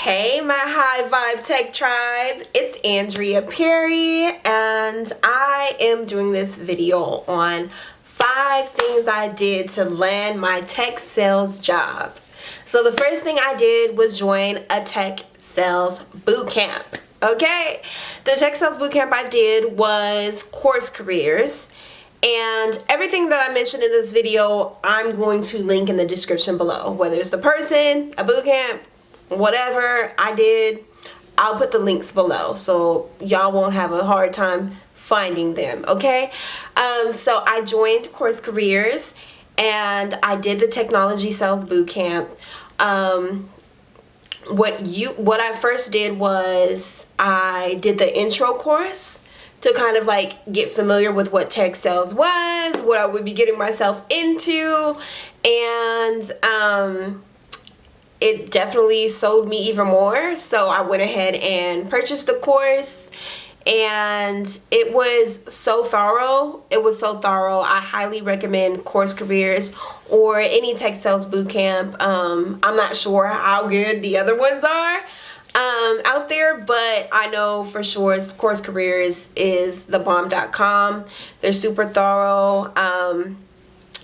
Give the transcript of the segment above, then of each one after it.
Hey, my high vibe tech tribe, it's Andrea Perry, and I am doing this video on 5 things I did to land my tech sales job. So the first thing I did was join a tech sales boot camp. Okay, the tech sales boot camp I did was Course Careers, and everything that I mentioned in this video I'm going to link in the description below. Whether it's the person, a boot camp, whatever I did, I'll put the links below so y'all won't have a hard time finding them. Okay, so I joined Course Careers and I did the technology sales boot camp. What I first did was I did the intro course to kind of like get familiar with what tech sales was, what I would be getting myself into, and it definitely sold me even more. So I went ahead and purchased the course, and it was so thorough. I highly recommend Course Careers or any tech sales boot camp. I'm not sure how good the other ones are out there, but I know for sure Course Careers is thebomb.com. They're super thorough.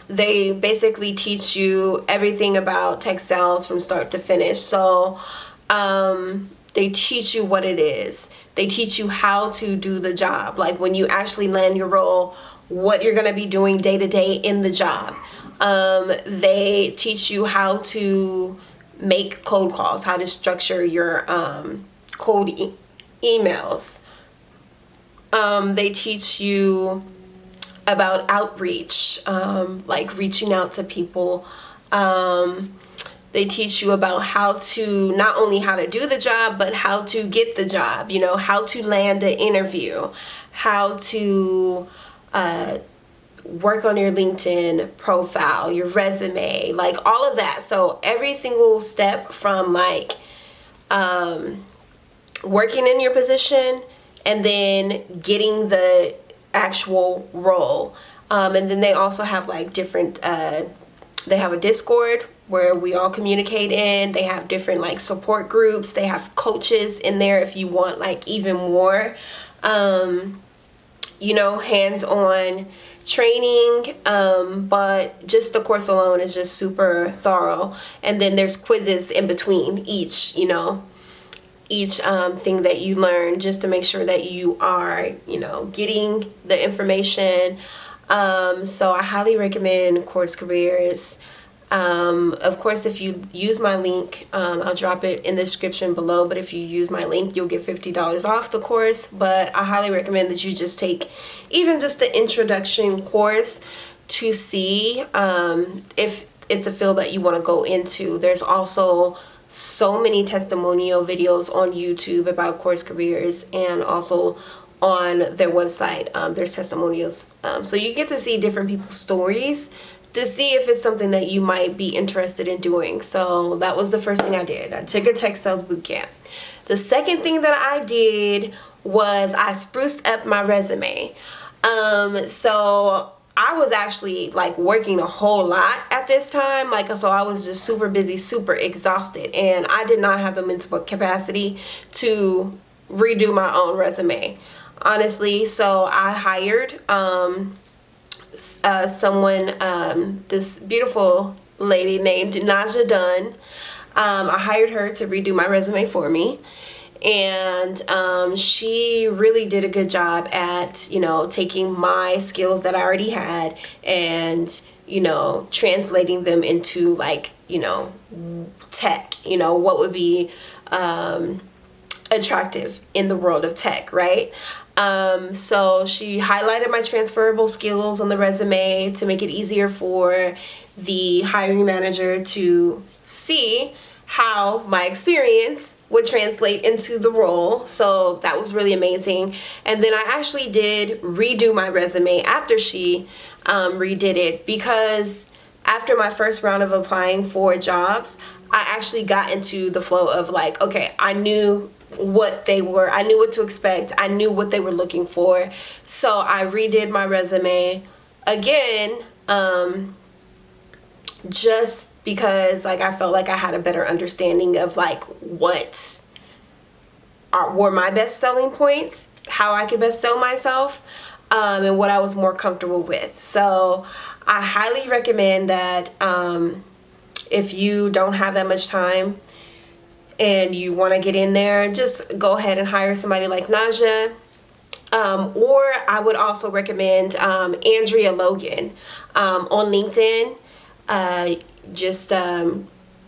They basically teach you everything about tech sales from start to finish. So they teach you what it is. They teach you how to do the job. Like when you actually land your role, what you're going to be doing day to day in the job. They teach you how to make cold calls, how to structure your cold emails. They teach you about outreach, like reaching out to people. They teach you about how to, not only how to do the job, but how to get the job, you know, how to land an interview, how to work on your LinkedIn profile, your resume, like all of that. So every single step from like working in your position and then getting the actual role. And then they also have like different, they have a Discord where we all communicate in. They have different like support groups. They have coaches in there if you want like even more, you know, hands-on training. But just the course alone is just super thorough. And then there's quizzes in between each, you know, each thing that you learn, just to make sure that you are, you know, getting the information. So I highly recommend Course Careers. Of course, if you use my link, I'll drop it in the description below, but if you use my link, you'll get $50 off the course. But I highly recommend that you just take even just the introduction course to see if it's a field that you want to go into. There's also so many testimonial videos on YouTube about Course Careers, and also on their website there's testimonials, so you get to see different people's stories to see if it's something that you might be interested in doing. So that was the first thing I did. I took a tech sales boot camp. The second thing that I did was I spruced up my resume. So I was actually like working a whole lot at this time, like, so I was just super busy, super exhausted, and I did not have the mental capacity to redo my own resume, honestly. So I hired someone, this beautiful lady named Naja Dunn. I hired her to redo my resume for me. And she really did a good job at, you know, taking my skills that I already had and, you know, translating them into like, you know, tech, you know, what would be attractive in the world of tech, right? So she highlighted my transferable skills on the resume to make it easier for the hiring manager to see how my experience would translate into the role. So that was really amazing. And then I actually did redo my resume after she redid it, because after my first round of applying for jobs, I actually got into the flow of like, okay, I knew what they were, I knew what to expect, I knew what they were looking for. So I redid my resume again, just because like I felt like I had a better understanding of like what were my best selling points, how I could best sell myself, and what I was more comfortable with. So I highly recommend that if you don't have that much time and you want to get in there, just go ahead and hire somebody like Naja. Or I would also recommend Andrea Logan on LinkedIn. Just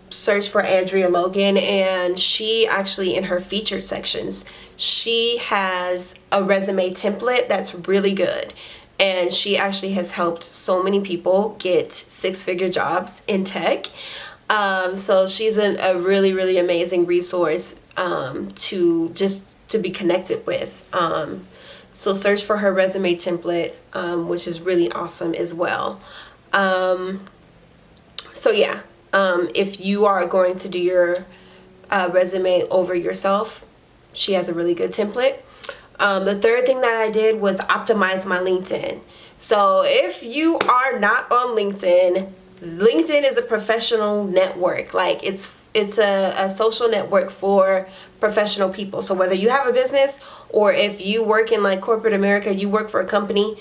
search for Andrea Logan, and she actually, in her featured sections, she has a resume template that's really good, and she actually has helped so many people get 6-figure jobs in tech. So she's a really, really amazing resource to be connected with. So search for her resume template, which is really awesome as well. So yeah, if you are going to do your resume over yourself, she has a really good template. The third thing that I did was optimize my LinkedIn. So if you are not on LinkedIn, LinkedIn is a professional network. Like it's a social network for professional people. So whether you have a business or if you work in like corporate America, you work for a company,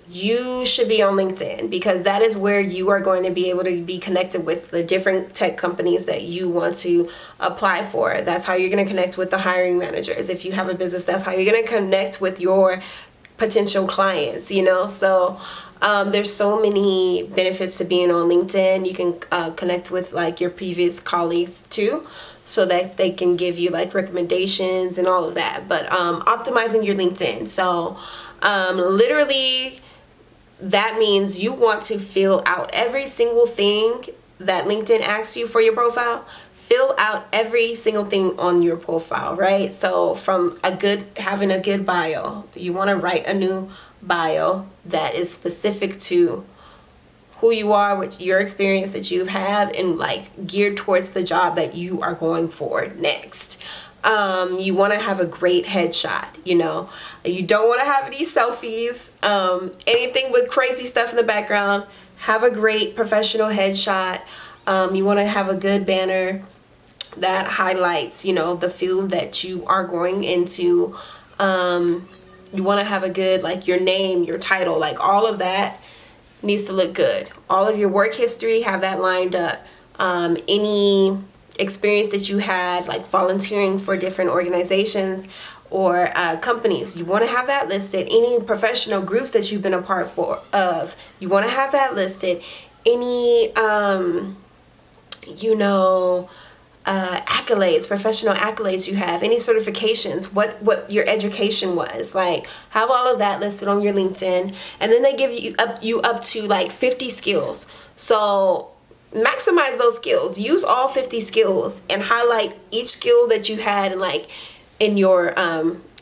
you should be on LinkedIn, because that is where you are going to be able to be connected with the different tech companies that you want to apply for. That's how you're going to connect with the hiring managers. If you have a business, that's how you're going to connect with your potential clients, you know? So there's so many benefits to being on LinkedIn. You can connect with like your previous colleagues too, so that they can give you like recommendations and all of that. But optimizing your LinkedIn. So literally, that means you want to fill out every single thing that LinkedIn asks you for your profile. Fill out every single thing on your profile, right? So from having a good bio, you want to write a new bio that is specific to who you are, with your experience that you have, and like geared towards the job that you are going for next. You want to have a great headshot, you know. You don't want to have any selfies, anything with crazy stuff in the background. Have a great professional headshot. You want to have a good banner that highlights, you know, the field that you are going into. You want to have a good, like, your name, your title, like all of that needs to look good. All of your work history, have that lined up. Any experience that you had, like volunteering for different organizations or companies, you want to have that listed. Any professional groups that you've been a part of, you want to have that listed. Any accolades, professional accolades you have, any certifications, what your education was, like have all of that listed on your LinkedIn. And then they give you up to like 50 skills. So maximize those skills. Use all 50 skills and highlight each skill that you had in your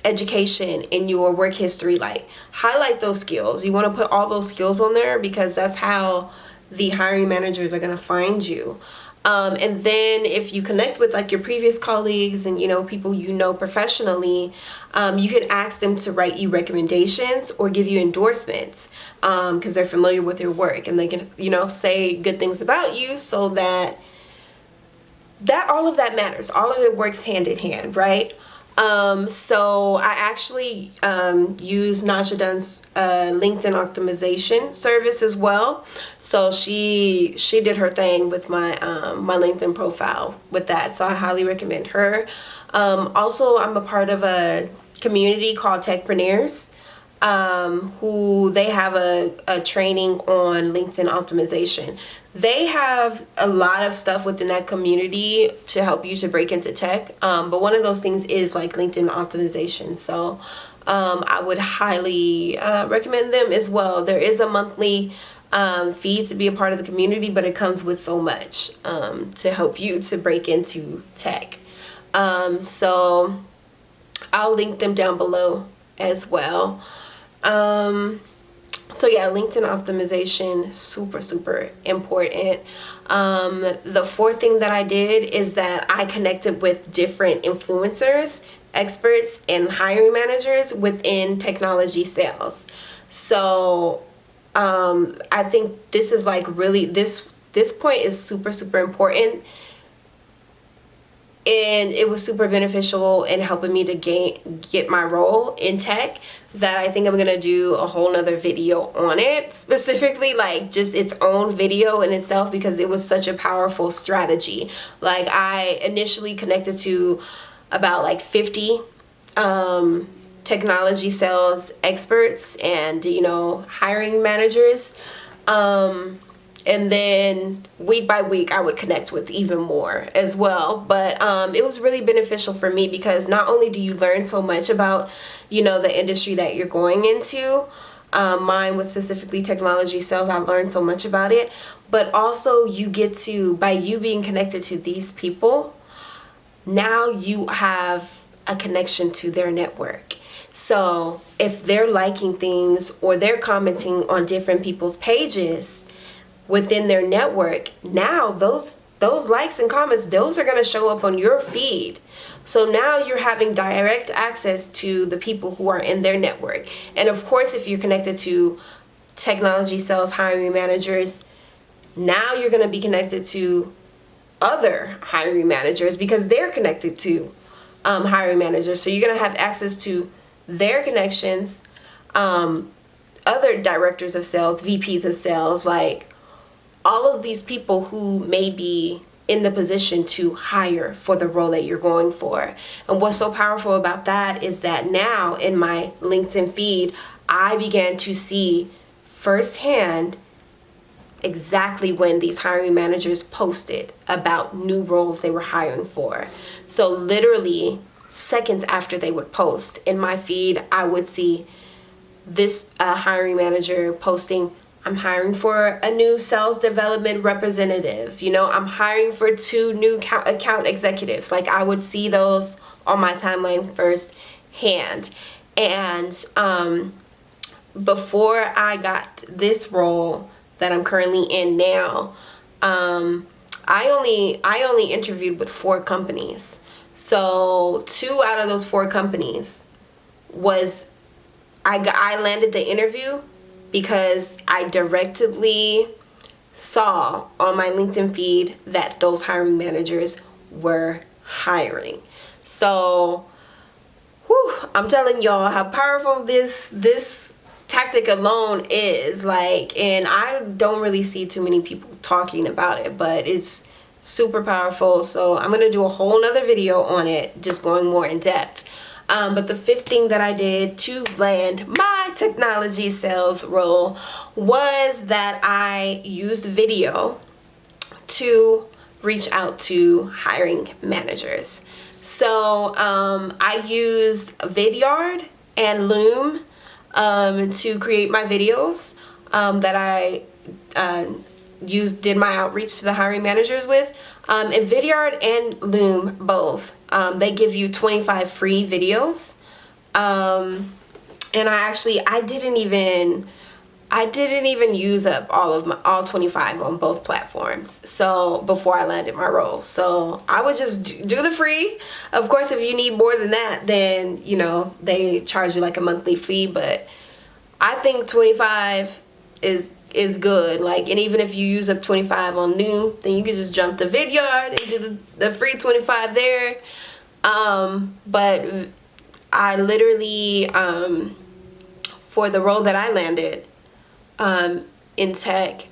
education, in your work history. Like highlight those skills. You want to put all those skills on there, because that's how the hiring managers are going to find you. And then if you connect with like your previous colleagues and, you know, people you know professionally, you can ask them to write you recommendations or give you endorsements, because they're familiar with your work, and they can, you know, say good things about you, so that all of that matters. All of it works hand in hand, right? So I actually use Naja Dunn's LinkedIn optimization service as well. So she did her thing with my my LinkedIn profile with that. So I highly recommend her. Also, I'm a part of a community called Techpreneurs, who they have a training on LinkedIn optimization. They have a lot of stuff within that community to help you to break into tech. But one of those things is like LinkedIn optimization. So I would highly recommend them as well. There is a monthly fee to be a part of the community, but it comes with so much to help you to break into tech. So I'll link them down below as well. So yeah, LinkedIn optimization, super, super important. The fourth thing that I did is that I connected with different influencers, experts, and hiring managers within technology sales. So I think this is like really, this this point is super, super important. And it was super beneficial in helping me to get my role in tech, that I think I'm gonna do a whole nother video on it, specifically like just its own video in itself, because it was such a powerful strategy. Like, I initially connected to about like 50 technology sales experts and, you know, hiring managers. And then week by week I would connect with even more as well. But it was really beneficial for me, because not only do you learn so much about, you know, the industry that you're going into, mine was specifically technology sales, I learned so much about it, but also you get to, by you being connected to these people, now you have a connection to their network. So if they're liking things or they're commenting on different people's pages within their network, now those likes and comments, those are going to show up on your feed. So now you're having direct access to the people who are in their network. And of course, if you're connected to technology sales hiring managers, now you're going to be connected to other hiring managers, because they're connected to hiring managers. So you're going to have access to their connections, other directors of sales, VPs of sales, like all of these people who may be in the position to hire for the role that you're going for. And what's so powerful about that is that now in my LinkedIn feed, I began to see firsthand exactly when these hiring managers posted about new roles they were hiring for. So literally seconds after they would post in my feed, I would see this hiring manager posting, I'm hiring for a new sales development representative. You know, I'm hiring for 2 new account executives. Like, I would see those on my timeline firsthand. And before I got this role that I'm currently in now, I only interviewed with 4 companies. So 2 out of those 4 companies was I landed the interview because I directly saw on my LinkedIn feed that those hiring managers were hiring. So, I'm telling y'all how powerful this tactic alone is. Like, and I don't really see too many people talking about it, but it's super powerful. So I'm gonna do a whole nother video on it, just going more in depth. But the 5th thing that I did to land my technology sales role was that I used video to reach out to hiring managers. So I used Vidyard and Loom to create my videos that I did my outreach to the hiring managers with. And Vidyard and Loom both, they give you 25 free videos. And I didn't even use up all 25 on both platforms. So before I landed my role, so I would just do the free. Of course, if you need more than that, then you know they charge you like a monthly fee. But I think 25 is good. Like, and even if you use up 25 on Loom, then you can just jump to Vidyard and do the free 25 there. But I literally, for the role that I landed in tech,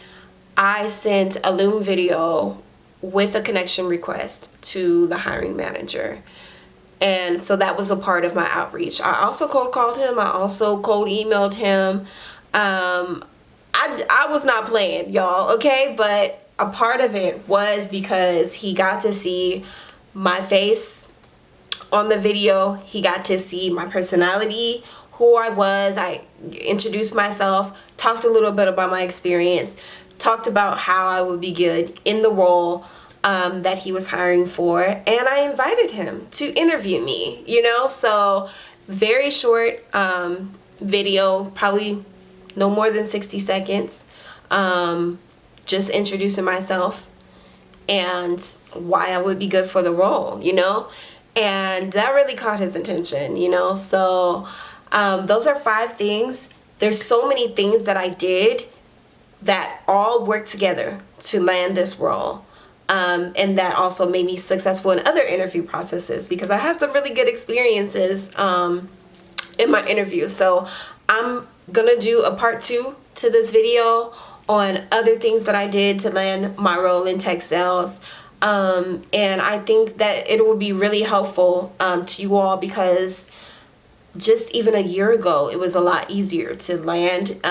I sent a Loom video with a connection request to the hiring manager. And so that was a part of my outreach. I also cold called him. I also cold emailed him. I was not playing, y'all, okay? But a part of it was because he got to see my face on the video. He got to see my personality, who I was. I introduced myself, talked a little bit about my experience, talked about how I would be good in the role that he was hiring for, and I invited him to interview me, you know? So very short video, probably no more than 60 seconds, just introducing myself and why I would be good for the role, you know? And that really caught his attention, you know? So those are 5 things. There's so many things that I did that all worked together to land this role. And that also made me successful in other interview processes because I had some really good experiences in my interview. So I'm gonna do a part 2 to this video on other things that I did to land my role in tech sales. And I think that it will be really helpful to you all because just even a year ago, it was a lot easier to land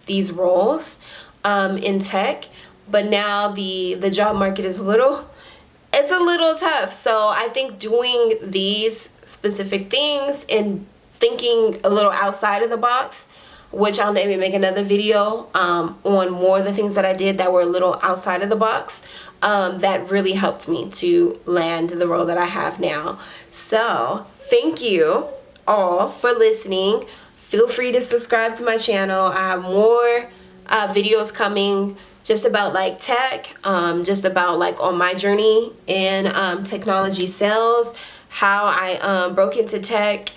these roles in tech. But now the job market is it's a little tough. So I think doing these specific things and thinking a little outside of the box, which I'll maybe make another video on more of the things that I did that were a little outside of the box, that really helped me to land the role that I have now. So thank you all for listening. Feel free to subscribe to my channel. I have more videos coming just about like tech, just about like on my journey in technology sales, how I broke into tech,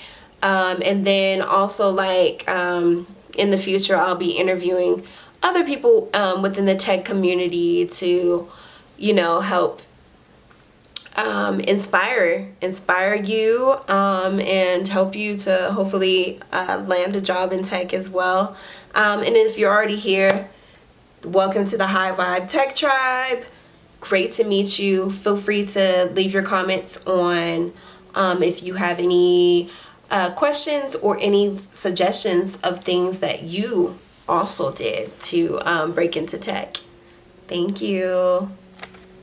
and then also like in the future I'll be interviewing other people within the tech community to, you know, help inspire you and help you to hopefully land a job in tech as well. And if you're already here, welcome to the High Vibe Tech Tribe. Great to meet you. Feel free to leave your comments on if you have any questions or any suggestions of things that you also did to break into tech. Thank you.